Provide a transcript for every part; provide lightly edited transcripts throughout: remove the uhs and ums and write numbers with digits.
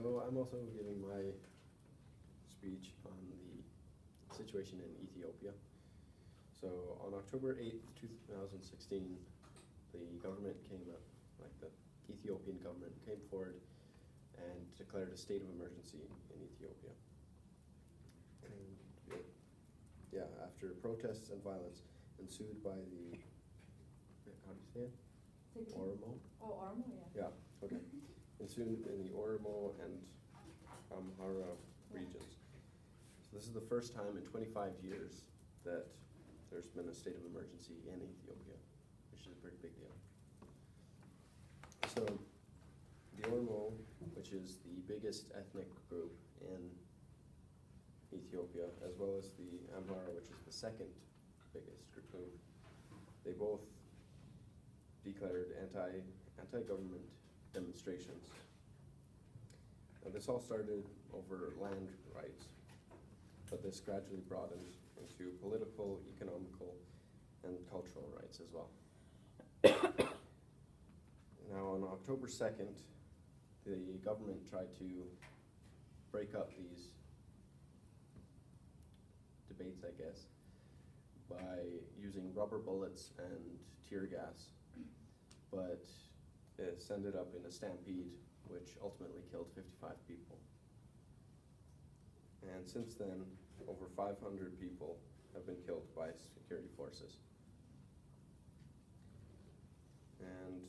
So I'm also giving my speech on the situation in Ethiopia. So on October 8th, 2016, the government came up, like the Ethiopian government came forward and declared a state of emergency in Ethiopia. And after protests and violence ensued by the, how do you say it? Oromo? Oh, Oromo, yeah. Yeah, okay. Ensued in the Oromo and Amhara regions. So this is the first time in 25 years that there's been a state of emergency in Ethiopia, which is a pretty big deal. So the Oromo, which is the biggest ethnic group in Ethiopia, as well as the Amhara, which is the second biggest group, they both declared anti-government demonstrations. Now this all started over land rights, but this gradually broadened into political, economical, and cultural rights as well. Now on October 2nd, the government tried to break up these debates, I guess, by using rubber bullets and tear gas, but it ended up in a stampede, which ultimately killed 55 people. And since then, over 500 people have been killed by security forces. And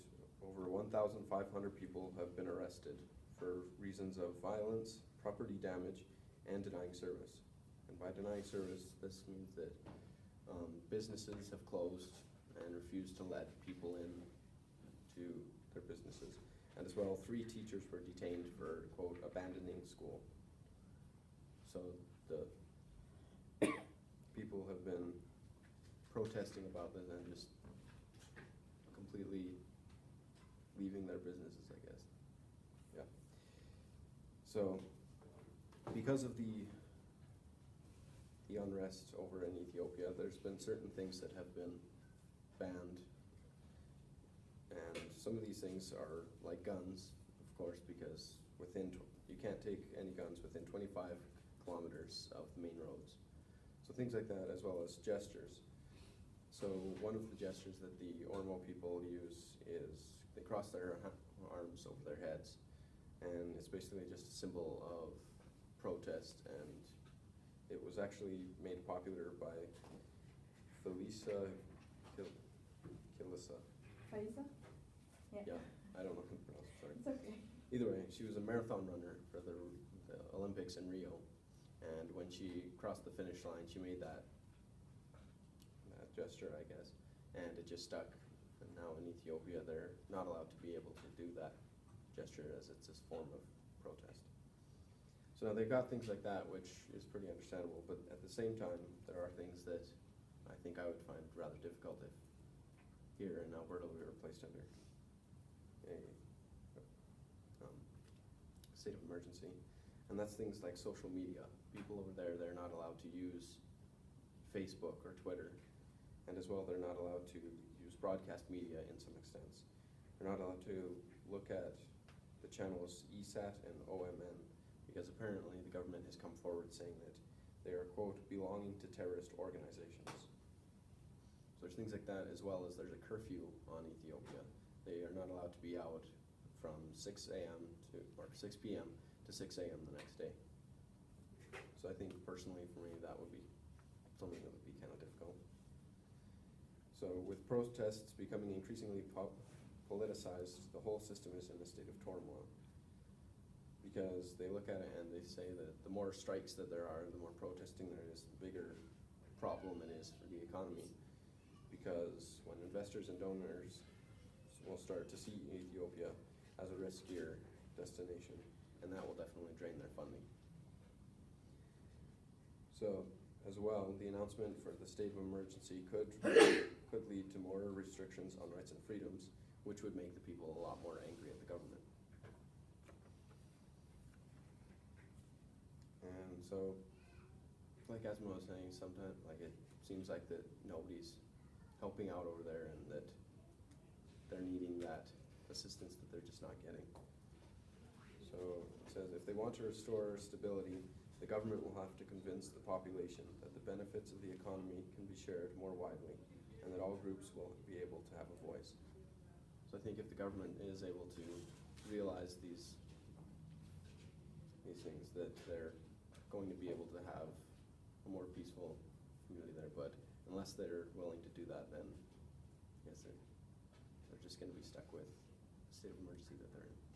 over 1,500 people have been arrested for reasons of violence, property damage, and denying service. And by denying service, this means that businesses have closed and refused to let people in to their businesses. And as well, 3 teachers were detained for, quote, abandoning school. So the people have been protesting about this and just completely leaving their businesses, I guess. Yeah. So because of the unrest over in Ethiopia, there's been certain things that have been banned. And some of these things are like guns, of course, because you can't take any guns within 25 kilometers of the main roads. So things like that, as well as gestures. So one of the gestures that the Oromo people use is they cross their arms over their heads, and it's basically just a symbol of protest, and it was actually made popular by Felisa Kilisa. Faisa? Yeah, I don't know how to pronounce it, sorry. It's okay. Either way, she was a marathon runner for the Olympics in Rio, and when she crossed the finish line, she made that gesture, I guess, and it just stuck. And now in Ethiopia, they're not allowed to be able to do that gesture as it's a form of protest. So now they've got things like that, which is pretty understandable, but at the same time, there are things that I think I would find rather difficult if here in Alberta we were placed under a state of emergency. And that's things like social media. People over there, they're not allowed to use Facebook or Twitter. And as well, they're not allowed to use broadcast media in some extents. They're not allowed to look at the channels ESAT and OMN, because apparently the government has come forward saying that they are, quote, belonging to terrorist organizations. So there's things like that, as well as there's a curfew on Ethiopia. They are not allowed to be out from 6 p.m. to 6 a.m. the next day. So I think personally for me that would be something that would be kind of difficult. So with protests becoming increasingly politicized, the whole system is in a state of turmoil. Because they look at it and they say that the more strikes that there are, the more protesting there is, the bigger problem it is for the economy. Because when investors and donors will start to see Ethiopia as a riskier destination, and that will definitely drain their funding. So, as well, the announcement for the state of emergency could lead to more restrictions on rights and freedoms, which would make the people a lot more angry at the government. And so, like Asma was saying, sometimes it seems like that nobody's helping out over there, and that they're needing that assistance that they're just not getting. So it says if they want to restore stability, the government will have to convince the population that the benefits of the economy can be shared more widely, and that all groups will be able to have a voice. So I think if the government is able to realize these things, that they're going to be able to have a more peaceful community there. But unless they're willing to do that, then I guess they're just going to be stuck with the state of emergency that they're in.